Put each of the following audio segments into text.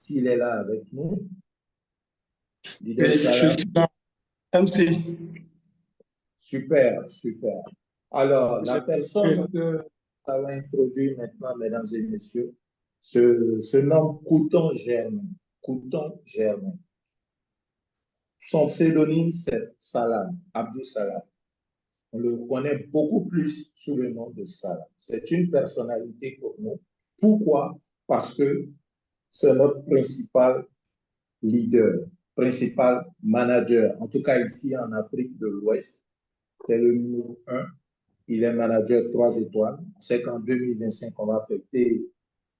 s'il est là avec nous. Leader Oui, je Salam. suis là. MC. Super, super. Alors, la Oui. personne que ça va introduire maintenant, mesdames et messieurs, se nomme Couton Germain. Couton Germain. Son pseudonyme, c'est Salam, Abdou Salam. On le connaît beaucoup plus sous le nom de Salam. C'est une personnalité pour nous. Pourquoi? Parce que c'est notre principal leader, principal manager, en tout cas ici en Afrique de l'Ouest. C'est le numéro 1. Il est manager 3 étoiles. C'est qu'en 2025,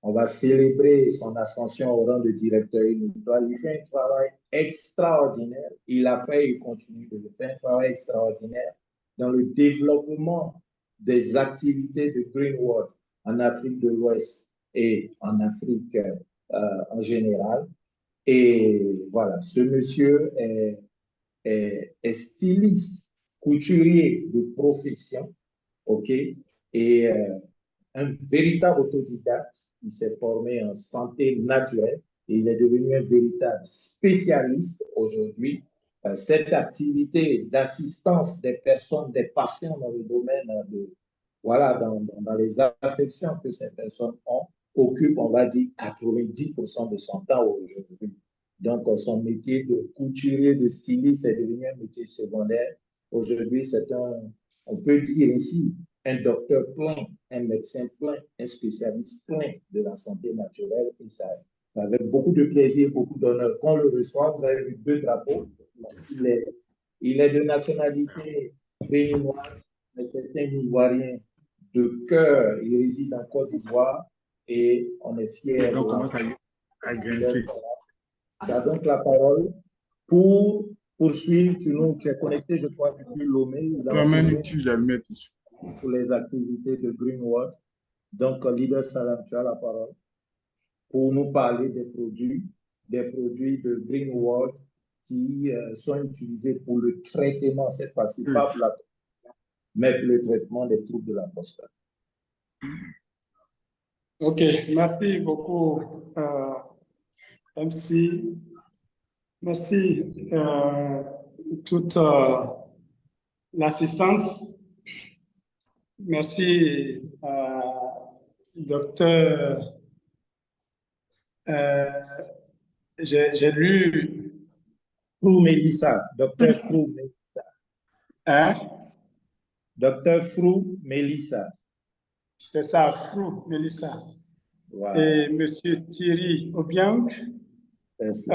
on va célébrer son ascension au rang de directeur une étoile. Il fait un travail extraordinaire. Il a fait et il continue de le faire, un travail extraordinaire dans le développement des activités de Greenwood en Afrique de l'Ouest et en Afrique en général. Et voilà, ce monsieur est styliste, couturier de profession, OK? Et un véritable autodidacte. Il s'est formé en santé naturelle et il est devenu un véritable spécialiste aujourd'hui. Cette activité d'assistance des personnes, des patients dans le domaine voilà, dans les affections que ces personnes ont, occupe, on va dire, 90% de son temps aujourd'hui. Donc, son métier de couturier, de styliste est devenu un métier secondaire. Aujourd'hui, on peut dire ici, un docteur plein, un médecin plein, un spécialiste plein de la santé naturelle. Et ça avec beaucoup de plaisir, beaucoup d'honneur. Quand on le reçoit, vous avez vu 2 drapeaux. Il est de nationalité béninoise, mais c'est un Ivoirien de cœur. Il réside en Côte d'Ivoire et on est fiers. Donc, on commence à grincer. Tu as donc la parole pour poursuivre. Tu es connecté, je crois, depuis Lomé. Toi-même, tu vas le mettre dessus. Pour les activités de Greenwood. Donc, leader Salam, tu as la parole pour nous parler des produits de Greenwood qui sont utilisés pour le traitement, cette fois-ci, pas pour la mais pour le traitement des troubles de la prostate. OK, merci beaucoup, MC. Merci toute l'assistance. Merci, docteur. J'ai lu. Frou Mélissa, docteur Frou Mélissa. Hein? Docteur Frou Mélissa. C'est ça, Frou Mélissa. Voilà. Et monsieur Thierry Obiang. C'est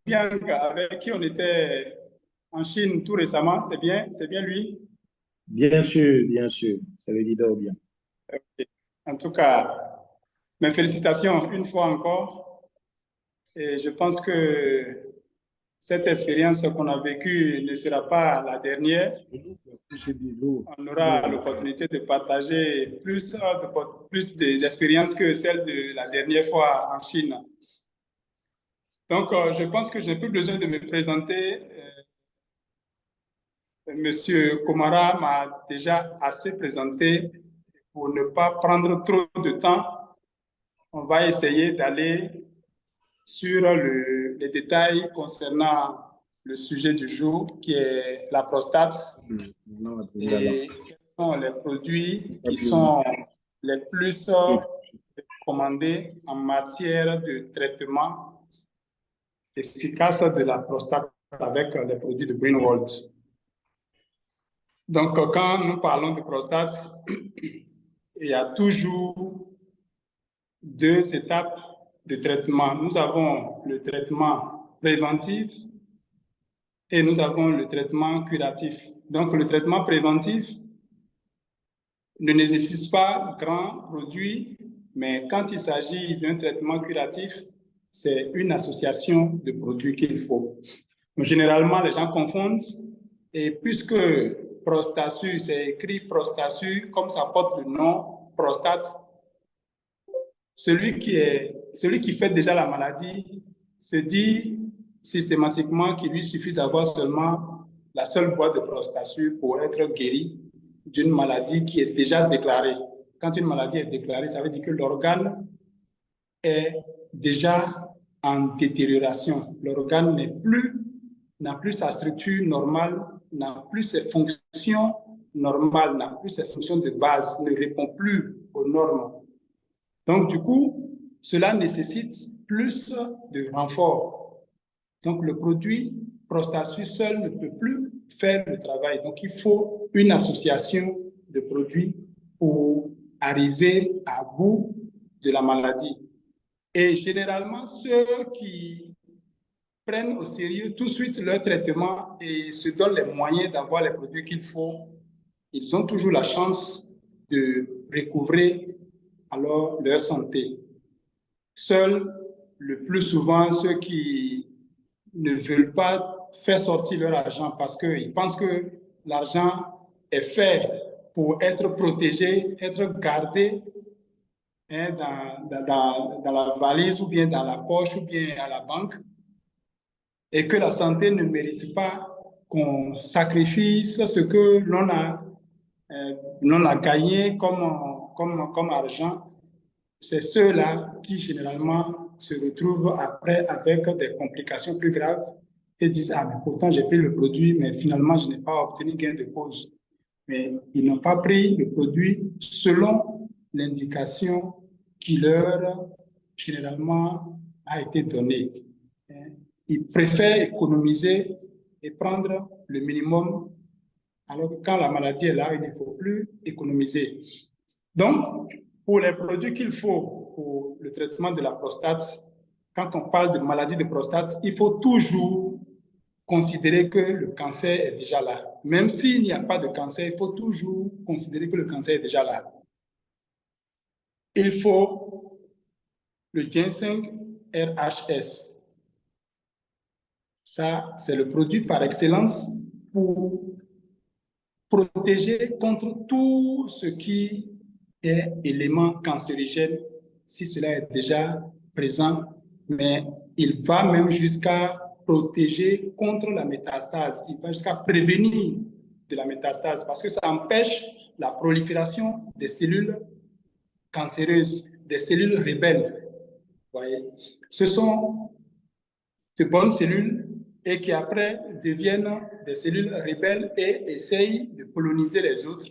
bien avec qui on était en Chine tout récemment, c'est bien lui? Bien sûr, c'est le leader Obiang. Okay. En tout cas, mes félicitations une fois encore. Et je pense que cette expérience qu'on a vécue ne sera pas la dernière. On aura l'opportunité de partager plus d'expériences que celle de la dernière fois en Chine. Donc, je pense que je n'ai plus besoin de me présenter. Monsieur Komara m'a déjà assez présenté. Pour ne pas prendre trop de temps, on va essayer d'aller sur les détails concernant le sujet du jour, qui est la prostate, et quels sont les produits qui sont les plus recommandés en matière de traitement efficace de la prostate avec les produits de Greenwood. Donc, quand nous parlons de prostate, il y a toujours 2 étapes de traitement. Nous avons le traitement préventif et nous avons le traitement curatif. Donc, le traitement préventif ne nécessite pas grand produit, mais quand il s'agit d'un traitement curatif, c'est une association de produits qu'il faut. Donc, généralement, les gens confondent, et puisque Prostassur, c'est écrit Prostassur, comme ça porte le nom prostate, celui qui fait déjà la maladie se dit systématiquement qu'il lui suffit d'avoir seulement la seule boîte de Prostassur pour être guéri d'une maladie qui est déjà déclarée. quand une maladie est déclarée, ça veut dire que l'organe est déjà en détérioration. L'organe n'a plus sa structure normale, n'a plus ses fonctions normales, n'a plus ses fonctions de base, ne répond plus aux normes. Donc, du coup, cela nécessite plus de renfort. Donc, le produit ProstaSuisse seul ne peut plus faire le travail. Donc, il faut une association de produits pour arriver à bout de la maladie. Et généralement, ceux qui prennent au sérieux tout de suite leur traitement et se donnent les moyens d'avoir les produits qu'il faut, ils ont toujours la chance de recouvrer alors leur santé. Seuls, le plus souvent, ceux qui ne veulent pas faire sortir leur argent parce qu'ils pensent que l'argent est fait pour être protégé, être gardé dans la valise ou bien dans la poche ou bien à la banque, et que la santé ne mérite pas qu'on sacrifie ce que l'on a gagné comme argent. C'est ceux-là qui généralement se retrouvent après avec des complications plus graves et disent « Ah, mais pourtant j'ai pris le produit, mais finalement je n'ai pas obtenu gain de cause. » Mais ils n'ont pas pris le produit selon l'indication qui leur généralement a été donnée. Ils préfèrent économiser et prendre le minimum, alors que quand la maladie est là, il ne faut plus économiser. Donc, pour les produits qu'il faut pour le traitement de la prostate, quand on parle de maladie de prostate, il faut toujours considérer que le cancer est déjà là. Même s'il n'y a pas de cancer, il faut toujours considérer que le cancer est déjà là. Il faut le ginseng RHS. Ça, c'est le produit par excellence pour protéger contre tout ce qui est élément cancérigène, si cela est déjà présent, mais il va même jusqu'à protéger contre la métastase. Il va jusqu'à prévenir de la métastase parce que ça empêche la prolifération des cellules cancéreuses, des cellules rebelles. Vous voyez? Ce sont de bonnes cellules et qui après deviennent des cellules rebelles et essayent de coloniser les autres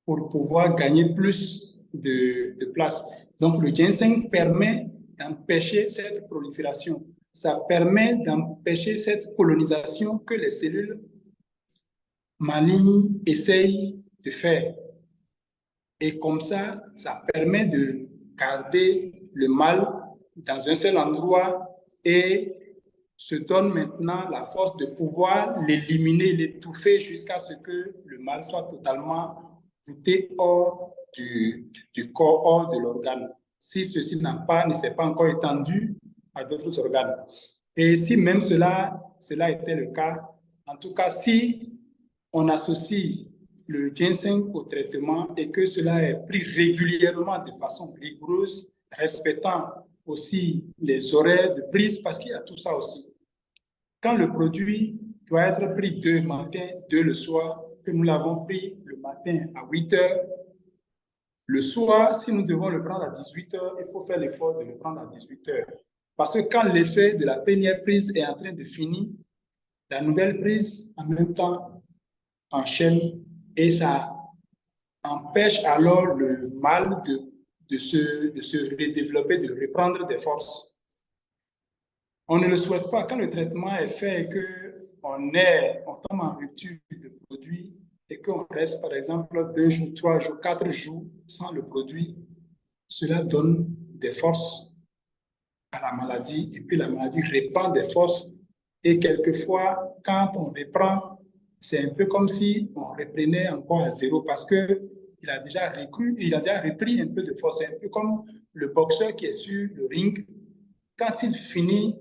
pour pouvoir gagner plus de place. Donc le ginseng permet d'empêcher cette prolifération. Ça permet d'empêcher cette colonisation que les cellules malignes essayent de faire. Et comme ça, ça permet de garder le mal dans un seul endroit et se donne maintenant la force de pouvoir l'éliminer, l'étouffer jusqu'à ce que le mal soit totalement jeté hors du corps, hors de l'organe. Si ceci ne s'est pas encore étendu à d'autres organes. Et si même cela était le cas, en tout cas, si on associe le ginseng au traitement et que cela est pris régulièrement de façon rigoureuse, respectant aussi les horaires de prise, parce qu'il y a tout ça aussi. Quand le produit doit être pris 2 le matin, 2 le soir, que nous l'avons pris le matin à 8 heures, le soir, si nous devons le prendre à 18 heures, il faut faire l'effort de le prendre à 18 heures. Parce que quand l'effet de la première prise est en train de finir, la nouvelle prise, en même temps, enchaîne et ça empêche alors le mal de se redévelopper, de reprendre des forces. On ne le souhaite pas. Quand le traitement est fait et qu'on tombe en rupture de produit et qu'on reste, par exemple, 2 jours, 3 jours, 4 jours sans le produit, cela donne des forces à la maladie et puis la maladie répand des forces. Et quelquefois, quand on reprend, c'est un peu comme si on reprenait encore à zéro parce qu'il a déjà repris un peu de force. C'est un peu comme le boxeur qui est sur le ring. Quand il finit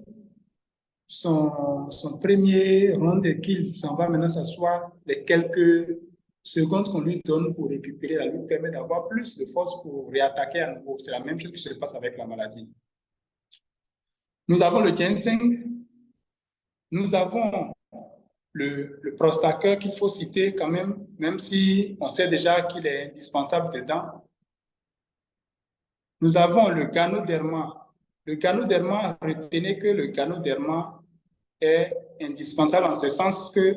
son premier round et qu'il s'en va maintenant s'asseoir, les quelques secondes qu'on lui donne pour récupérer, ça lui permet d'avoir plus de force pour réattaquer à nouveau. C'est la même chose qui se passe avec la maladie. Nous avons le ginseng, nous avons le Prostacker qu'il faut citer quand même si on sait déjà qu'il est indispensable dedans. Nous avons le Ganoderma. Le Ganoderma, retenez que le Ganoderma est indispensable en ce sens que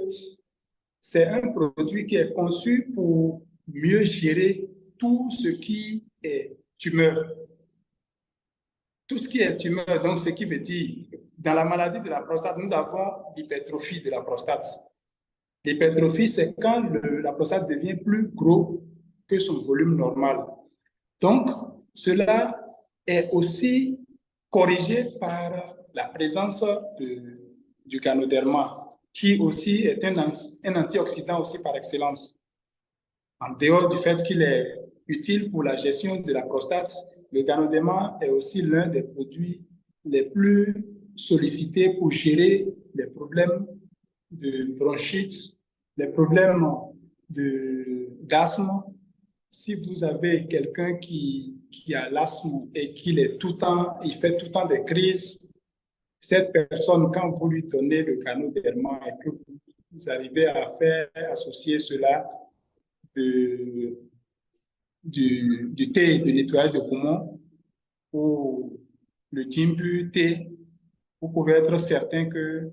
c'est un produit qui est conçu pour mieux gérer tout ce qui est tumeur. Tout ce qui est tumeur, donc ce qui veut dire, dans la maladie de la prostate, nous avons l'hypertrophie de la prostate. L'hypertrophie, c'est quand la prostate devient plus gros que son volume normal. Donc, cela est aussi corrigé par la présence du Ganoderma, qui aussi est un antioxydant aussi par excellence. En dehors du fait qu'il est utile pour la gestion de la prostate, le Ganoderma est aussi l'un des produits les plus sollicités pour gérer les problèmes de bronchite, les problèmes d'asthme. Si vous avez quelqu'un qui a l'asthme et qu'il est tout le temps, il fait tout le temps des crises, cette personne, quand vous lui donnez le Ganoderma et que vous arrivez à faire associer cela du thé de nettoyage de poumons ou le Jimbu thé, vous pouvez être certain que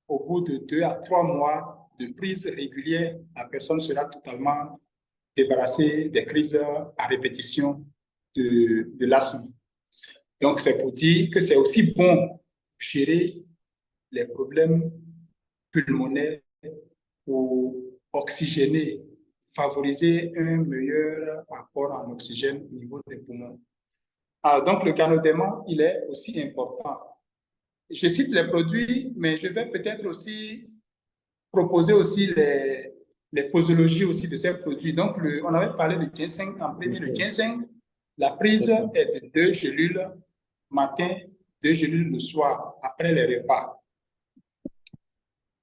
au bout de 2 à 3 mois de prise régulière, la personne sera totalement débarrassée des crises à répétition de l'asthme. Donc, c'est pour dire que c'est aussi bon gérer les problèmes pulmonaires pour oxygéner, favoriser un meilleur apport en oxygène au niveau des poumons. Alors, donc, le Ganoderma, il est aussi important. Je cite les produits, mais je vais peut-être aussi proposer aussi les posologies aussi de ces produits. Donc, on avait parlé de ginseng en premier. Le ginseng, la prise est de 2 gélules matin, 2 gélules le soir, après les repas.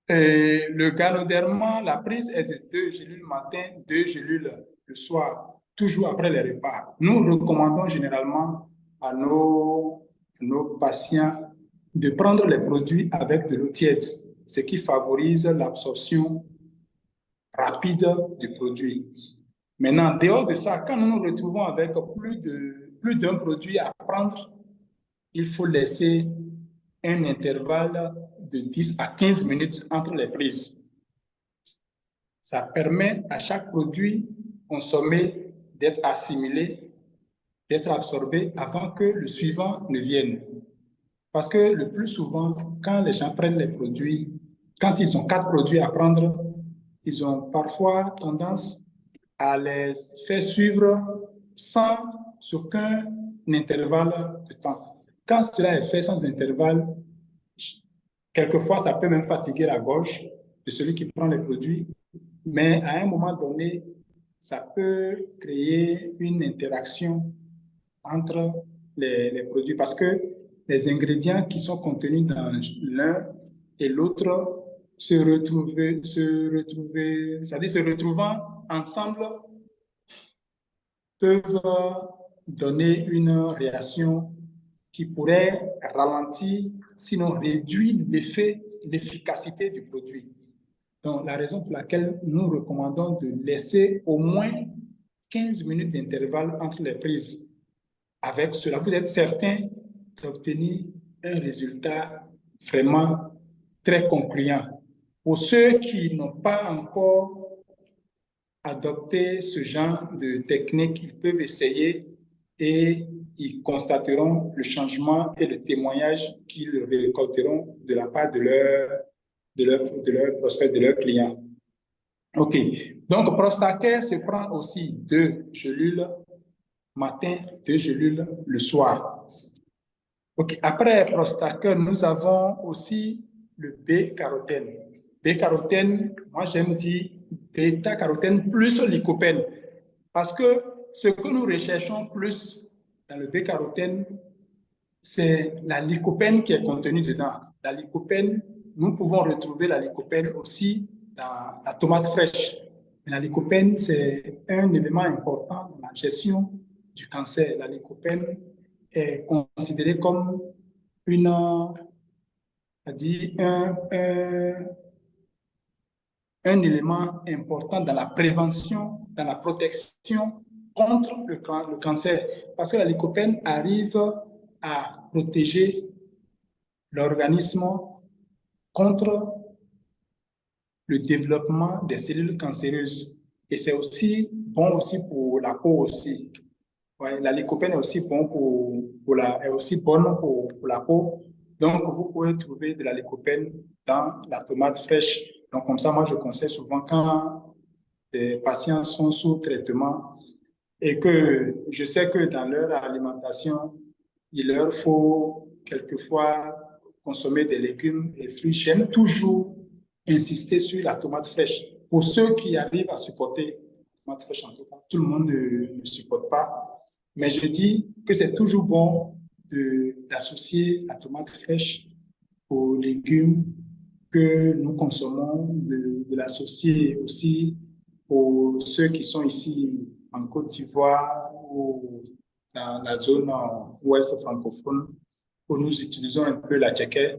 Et le Ganoderma, la prise est de 2 gélules matin, 2 gélules le soir, toujours après les repas. Nous recommandons généralement à nos patients de prendre les produits avec de l'eau tiède, ce qui favorise l'absorption rapide du produit. Maintenant, dehors de ça, quand nous nous retrouvons avec plus d'un produit à prendre, il faut laisser un intervalle de 10 à 15 minutes entre les prises. Ça permet à chaque produit consommé d'être assimilé, d'être absorbé avant que le suivant ne vienne. Parce que le plus souvent, quand les gens prennent les produits, quand ils ont 4 produits à prendre, ils ont parfois tendance à les faire suivre sans aucun intervalle de temps. Quand cela est fait sans intervalle, quelquefois, ça peut même fatiguer la gorge de celui qui prend les produits, mais à un moment donné, ça peut créer une interaction entre les produits parce que les ingrédients qui sont contenus dans l'un et l'autre se retrouvant ensemble peuvent donner une réaction qui pourrait ralentir, sinon réduire l'efficacité du produit. Donc, la raison pour laquelle nous recommandons de laisser au moins 15 minutes d'intervalle entre les prises. Avec cela, vous êtes certain d'obtenir un résultat vraiment très concluant. Pour ceux qui n'ont pas encore adopté ce genre de technique, ils peuvent essayer et ils constateront le changement et le témoignage qu'ils récolteront de la part de leurs prospects, de leurs clients. OK. Donc, Prostacare se prend aussi 2 gélules matin, 2 gélules le soir. OK. Après Prostacare, nous avons aussi le B-carotène. B-carotène, moi j'aime dire bêta-carotène plus lycopène. Parce que ce que nous recherchons plus dans le B-carotène, c'est la lycopène qui est contenue dedans. La lycopène, nous pouvons retrouver la lycopène aussi dans la tomate fraîche. Mais la lycopène, c'est un élément important dans la gestion du cancer. La lycopène est considérée comme un élément important dans la prévention, dans la protection contre le cancer, parce que la lycopène arrive à protéger l'organisme contre le développement des cellules cancéreuses. Et c'est aussi bon aussi pour la peau aussi. Ouais, la lycopène est aussi, bonne pour la peau. Donc, vous pouvez trouver de la lycopène dans la tomate fraîche. Donc, comme ça, moi, je conseille souvent quand des patients sont sous traitement et que je sais que dans leur alimentation, il leur faut quelquefois consommer des légumes et fruits. J'aime toujours insister sur la tomate fraîche. Pour ceux qui arrivent à supporter la tomate fraîche, en tout cas, tout le monde ne supporte pas. Mais je dis que c'est toujours bon d'associer la tomate fraîche aux légumes que nous consommons, de l'associer aussi pour ceux qui sont ici en Côte d'Ivoire ou dans la zone ouest francophone, où nous utilisons un peu la tchéké.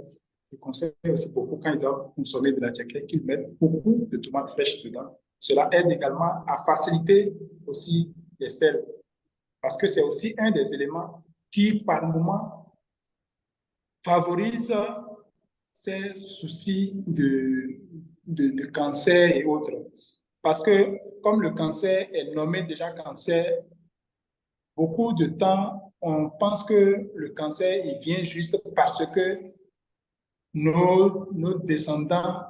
Je conseille aussi beaucoup, quand ils doivent consommer de la tchéké, qu'ils mettent beaucoup de tomates fraîches dedans. Cela aide également à faciliter aussi les sels, parce que c'est aussi un des éléments qui, par moment, favorise ces soucis de cancer et autres. Parce que comme le cancer est nommé déjà cancer, beaucoup de temps, on pense que le cancer, il vient juste parce que nos descendants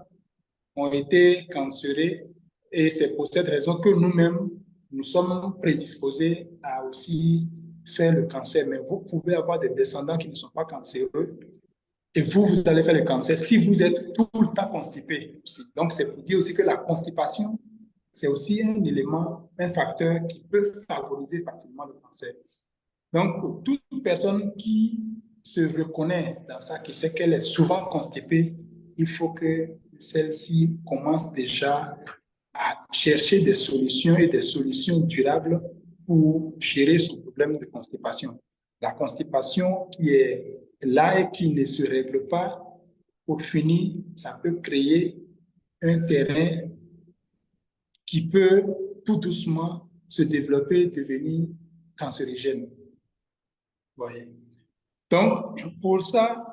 ont été cancéreux et c'est pour cette raison que nous-mêmes, nous sommes prédisposés à aussi faire le cancer. Mais vous pouvez avoir des descendants qui ne sont pas cancéreux et vous allez faire le cancer si vous êtes tout le temps constipé. Donc, c'est pour dire aussi que la constipation, c'est aussi un élément, un facteur qui peut favoriser facilement le cancer. Donc, toute personne qui se reconnaît dans ça, qui sait qu'elle est souvent constipée, il faut que celle-ci commence déjà à chercher des solutions et des solutions durables pour gérer son problème de constipation. La constipation qui est là et qui ne se règle pas, au fini, ça peut créer un terrain qui peut tout doucement se développer et devenir cancérigène. Voyez. Donc, pour ça,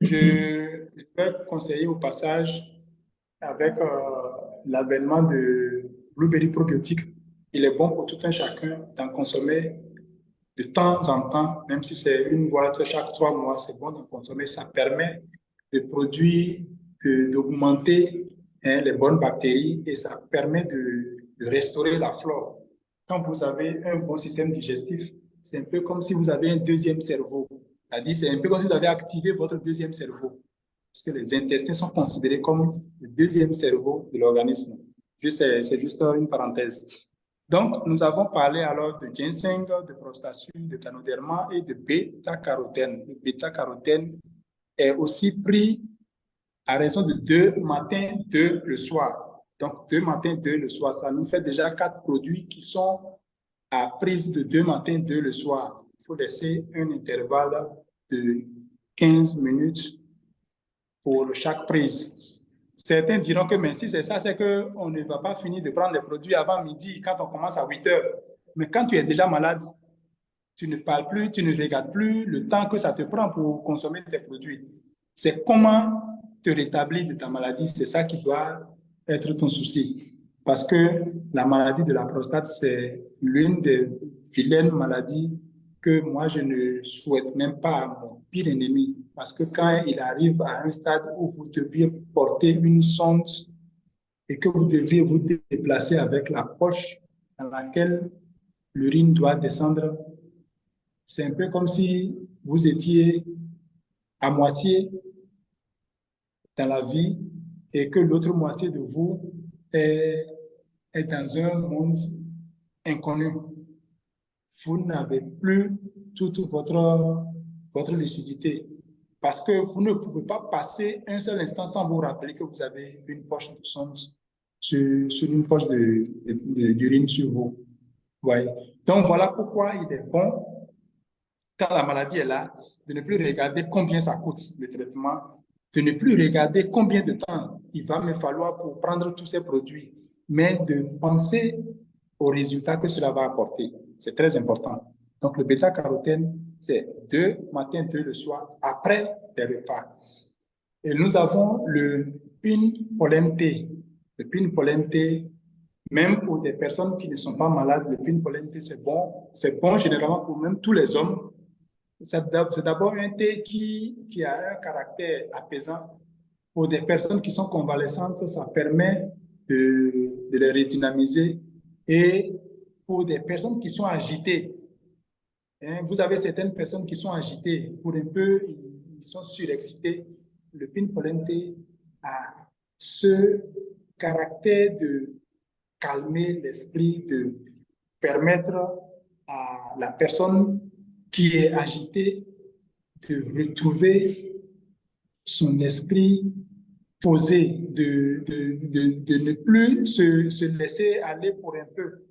je vais conseiller au passage, avec l'avènement de Blueberry Probiotique, il est bon pour tout un chacun d'en consommer de temps en temps, même si c'est une boîte chaque 3 mois, c'est bon d'en consommer. Ça permet de produire, d'augmenter les bonnes bactéries et ça permet de restaurer la flore. Quand vous avez un bon système digestif, c'est un peu comme si vous avez un deuxième cerveau. C'est-à-dire, c'est un peu comme si vous avez activé votre deuxième cerveau. Parce que les intestins sont considérés comme le deuxième cerveau de l'organisme. C'est juste une parenthèse. Donc, nous avons parlé alors de ginseng, de prostacine, de ganoderma et de bêta-carotène. Le bêta-carotène est aussi pris à raison de 2 matins, 2 le soir. Donc, 2 matins, 2 le soir. Ça nous fait déjà 4 produits qui sont à prise de 2 matins, 2 le soir. Il faut laisser un intervalle de 15 minutes pour chaque prise. Certains diront que mais si c'est ça, c'est qu'on ne va pas finir de prendre les produits avant midi quand on commence à 8 heures. Mais quand tu es déjà malade, tu ne parles plus, tu ne regardes plus le temps que ça te prend pour consommer tes produits. C'est comment te rétablir de ta maladie, c'est ça qui doit être ton souci. Parce que la maladie de la prostate, c'est l'une des vilaines maladies que moi, je ne souhaite même pas à mon pire ennemi. Parce que quand il arrive à un stade où vous deviez porter une sonde et que vous deviez vous déplacer avec la poche dans laquelle l'urine doit descendre, c'est un peu comme si vous étiez à moitié dans la vie et que l'autre moitié de vous est dans un monde inconnu. Vous n'avez plus toute votre lucidité parce que vous ne pouvez pas passer un seul instant sans vous rappeler que vous avez une poche de sonde sur une poche d'urine sur vous. Ouais. Donc voilà pourquoi il est bon, quand la maladie est là, de ne plus regarder combien ça coûte le traitement, de ne plus regarder combien de temps il va me falloir pour prendre tous ces produits, mais de penser aux résultats que cela va apporter. C'est très important. Donc, le bêta-carotène, c'est 2 matin, 2 le soir, après les repas. Et nous avons le pin-pollen-T. Le pin-pollen-T, même pour des personnes qui ne sont pas malades, le pin-pollen-T, c'est bon. C'est bon généralement pour même tous les hommes. C'est d'abord un thé qui a un caractère apaisant. Pour des personnes qui sont convalescentes, ça permet de les redynamiser. Et pour des personnes qui sont agitées, hein, vous avez certaines personnes qui sont agitées, pour un peu, ils sont surexcités. Le pin-pollen-T a ce caractère de calmer l'esprit, de permettre à la personne qui est agitée de retrouver son esprit posé, de ne plus se laisser aller pour un peu.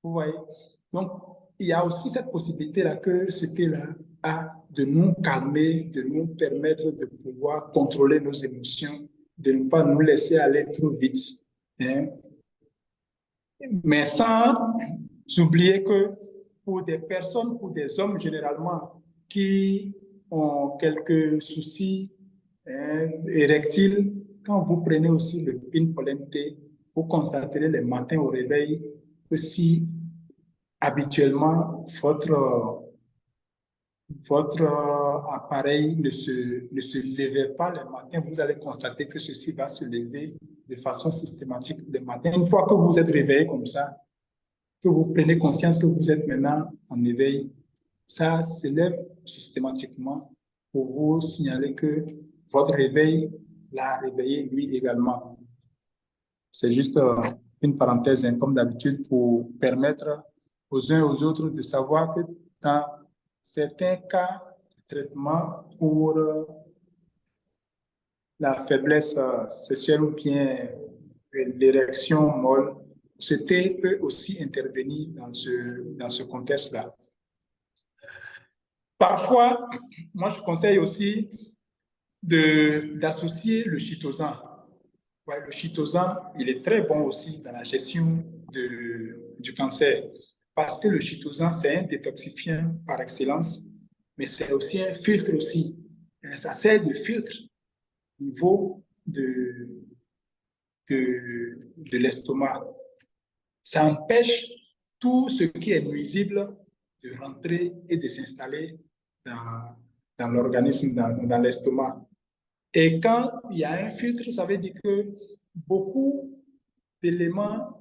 Vous voyez? Donc, il y a aussi cette possibilité-là que ce thé-là a de nous calmer, de nous permettre de pouvoir contrôler nos émotions, de ne pas nous laisser aller trop vite. Hein? Mais sans oublier que pour des personnes, pour des hommes généralement, qui ont quelques soucis érectiles, quand vous prenez aussi le pin-pollen-T, vous constaterez les matins au réveil que si habituellement votre appareil ne se levait pas le matin, vous allez constater que ceci va se lever de façon systématique le matin. Une fois que vous êtes réveillé comme ça, que vous prenez conscience que vous êtes maintenant en éveil, ça se lève systématiquement pour vous signaler que votre réveil l'a réveillé lui également. C'est juste une parenthèse, hein, comme d'habitude, pour permettre aux uns et aux autres de savoir que dans certains cas de traitement pour la faiblesse sexuelle ou bien l'érection molle, ce thé peut aussi intervenir dans ce contexte-là. Parfois, moi, je conseille aussi d'associer le chitosan. Ouais, le chitosan, il est très bon aussi dans la gestion du cancer parce que le chitosan, c'est un détoxifiant par excellence, mais c'est aussi un filtre aussi. Ça sert de filtre au niveau de l'estomac. Ça empêche tout ce qui est nuisible de rentrer et de s'installer dans l'organisme, dans l'estomac. Et quand il y a un filtre, ça veut dire que beaucoup d'éléments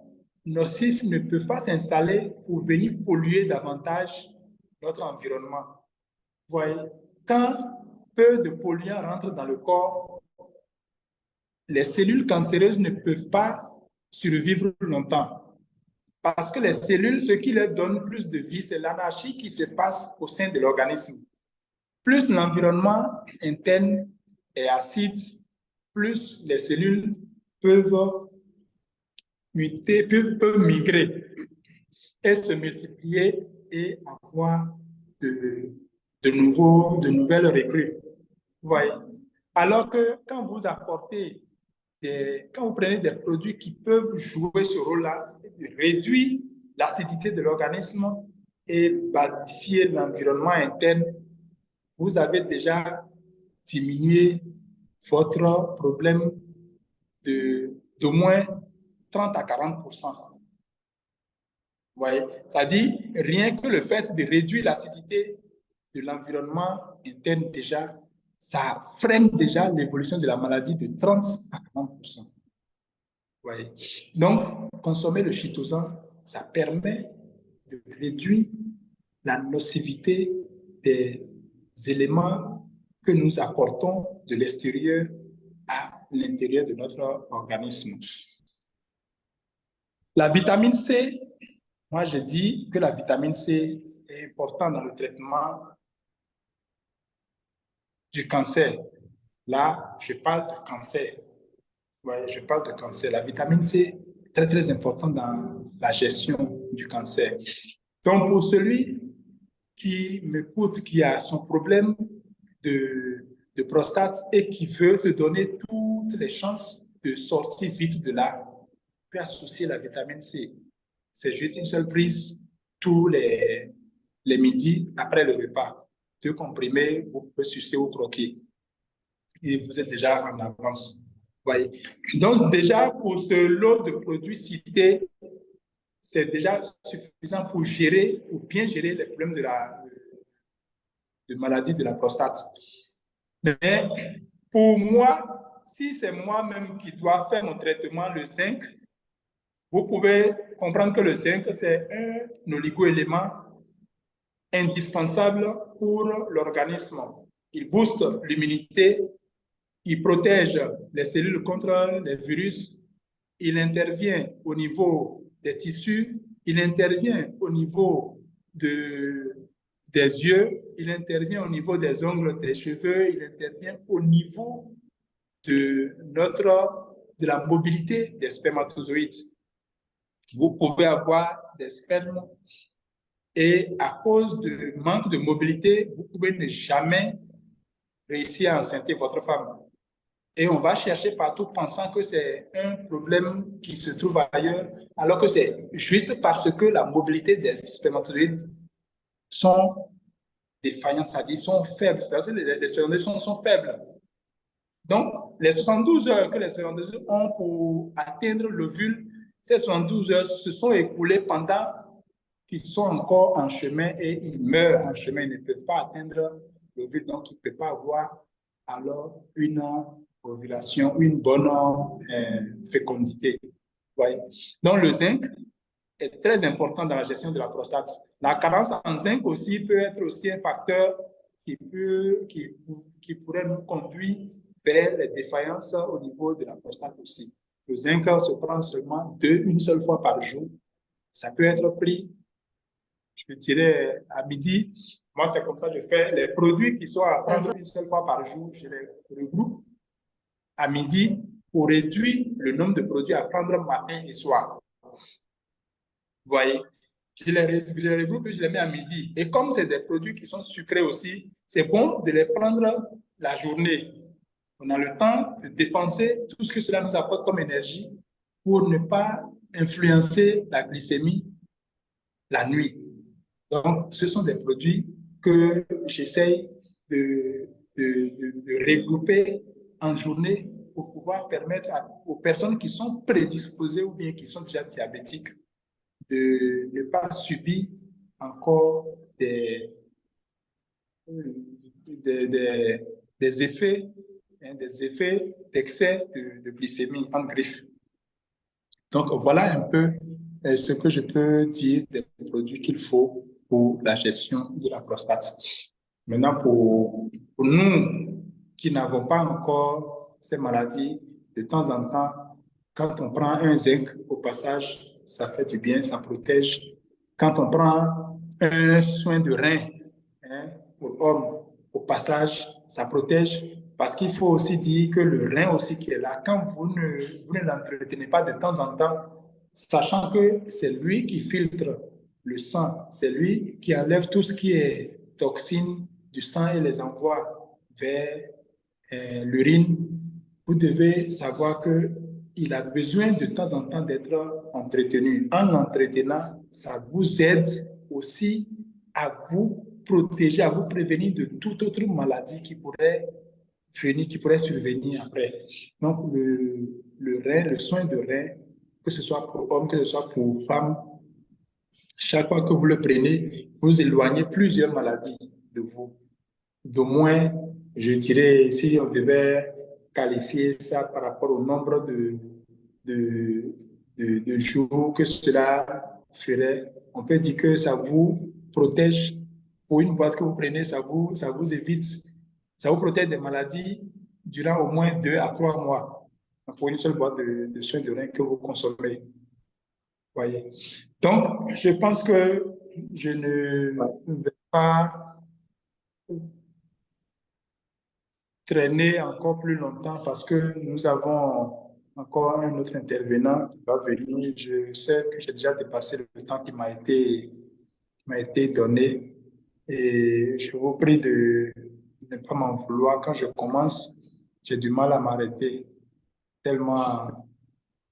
nocifs ne peuvent pas s'installer pour venir polluer davantage notre environnement. Vous voyez, quand peu de polluants rentrent dans le corps, les cellules cancéreuses ne peuvent pas survivre longtemps. Parce que les cellules, ce qui leur donne plus de vie, c'est l'anarchie qui se passe au sein de l'organisme. Plus l'environnement interne est acide, plus les cellules peuvent muter, peuvent migrer et se multiplier et avoir de nouvelles recrues. Vous voyez? Alors que quand vous apportez quand vous prenez des produits qui peuvent jouer ce rôle-là, réduire l'acidité de l'organisme et basifier l'environnement interne, vous avez déjà diminué votre problème d'au moins 30 à 40%. Vous voyez? C'est-à-dire, rien que le fait de réduire l'acidité de l'environnement interne déjà, ça freine déjà l'évolution de la maladie de 30 à 40%. Vous voyez? Donc, consommer le chitosan, ça permet de réduire la nocivité des éléments que nous apportons de l'extérieur à l'intérieur de notre organisme. La vitamine C, moi je dis que la vitamine C est importante dans le traitement du cancer. Là, je parle de cancer. Ouais, je parle de cancer. La vitamine C est très, très importante dans la gestion du cancer. Donc, pour celui qui m'écoute, qui a son problème de prostate et qui veut se donner toutes les chances de sortir vite de là, peut associer la vitamine C. C'est juste une seule prise tous les midis après le repas. 2 comprimés, vous pouvez sucer ou croquer. Et vous êtes déjà en avance. Voyez. Donc, déjà, pour ce lot de produits cités, c'est déjà suffisant pour gérer ou bien gérer les problèmes de maladie de la prostate. Mais pour moi, si c'est moi-même qui dois faire mon traitement, le zinc, vous pouvez comprendre que le zinc, c'est un oligo-élément indispensable pour l'organisme. Il booste l'immunité, il protège les cellules contre les virus, il intervient au niveau des tissus, il intervient au niveau des yeux, il intervient au niveau des ongles, des cheveux, il intervient au niveau de la mobilité des spermatozoïdes. Vous pouvez avoir des spermes et à cause du manque de mobilité, vous pouvez ne jamais réussir à enceinter votre femme. Et on va chercher partout pensant que c'est un problème qui se trouve ailleurs, alors que c'est juste parce que la mobilité des spermatozoïdes sont défaillantes, c'est-à-dire sont faibles, c'est-à-dire que les spermatozoïdes sont faibles. Donc, les 72 heures que les spermatozoïdes ont pour atteindre l'ovule, ces 72 heures se sont écoulées pendant qu'ils sont encore en chemin et ils meurent en chemin, ils ne peuvent pas atteindre l'ovule, donc ils ne peuvent pas avoir alors une ovulation, une bonne fécondité. Ouais. Donc le zinc est très important dans la gestion de la prostate. La carence en zinc aussi peut être aussi un facteur qui pourrait nous conduire vers les défaillances au niveau de la prostate aussi. Le zinc se prend seulement une seule fois par jour. Ça peut être pris, je dirais, à midi. Moi, c'est comme ça que je fais. Les produits qui sont à prendre une seule fois par jour, je les regroupe à midi pour réduire le nombre de produits à prendre matin et soir. Vous voyez, je les regroupe et je les mets à midi. Et comme c'est des produits qui sont sucrés aussi, c'est bon de les prendre la journée. On a le temps de dépenser tout ce que cela nous apporte comme énergie pour ne pas influencer la glycémie la nuit. Donc, ce sont des produits que j'essaye de regrouper en journée pour pouvoir permettre aux personnes qui sont prédisposées ou bien qui sont déjà diabétiques de ne pas subir encore des effets d'excès de glycémie en griffe. Donc, voilà un peu ce que je peux dire des produits qu'il faut pour la gestion de la prostate. Maintenant, pour nous qui n'avons pas encore ces maladies, de temps en temps, quand on prend un zinc, au passage, ça fait du bien, ça protège. Quand on prend un soin de rein pour homme, au passage, ça protège. Parce qu'il faut aussi dire que le rein aussi qui est là, quand vous ne l'entretenez pas de temps en temps, sachant que c'est lui qui filtre le sang, c'est lui qui enlève tout ce qui est toxines du sang et les envoie vers l'urine, vous devez savoir qu'il a besoin de temps en temps d'être entretenu. En l'entretenant, ça vous aide aussi à vous protéger, à vous prévenir de toute autre maladie qui pourrait venir, qui pourrait survenir après. Donc, le rein, le soin de rein, que ce soit pour homme, que ce soit pour femme, chaque fois que vous le prenez, vous éloignez plusieurs maladies de vous. D'au moins, je dirais, si on devait qualifier ça par rapport au nombre de jours que cela ferait, on peut dire que ça vous protège. Pour une boîte que vous prenez, ça vous évite, ça vous protège des maladies durant au moins 2 à 3 mois pour une seule boîte de soins de rein que vous consommez. Voyez. Donc, je pense que je ne vais pas traîner encore plus longtemps parce que nous avons encore un autre intervenant qui va venir. Je sais que j'ai déjà dépassé le temps qui m'a été donné et je vous prie de ne pas m'en vouloir. Quand je commence, j'ai du mal à m'arrêter tellement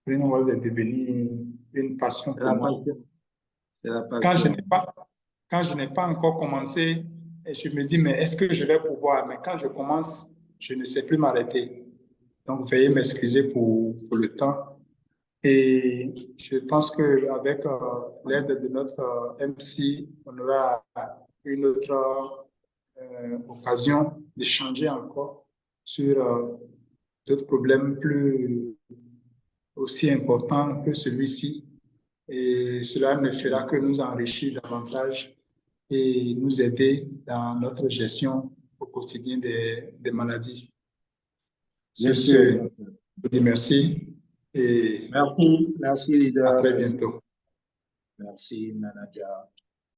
Greenwald est devenu une passion pour moi. C'est la Quand passion. quand je n'ai pas encore commencé, et je me dis, mais est-ce que je vais pouvoir? Mais quand je commence, je ne sais plus m'arrêter. Donc, veuillez m'excuser pour le temps. Et je pense qu'avec l'aide de notre MC, on aura une autre occasion d'échanger encore sur d'autres problèmes plus aussi importants que celui-ci. Et cela ne fera que nous enrichir davantage et nous aider dans notre gestion au quotidien des maladies. Bien Sur sûr. ce, je vous dis merci et Merci, à leader. très Merci. bientôt. Merci, manager.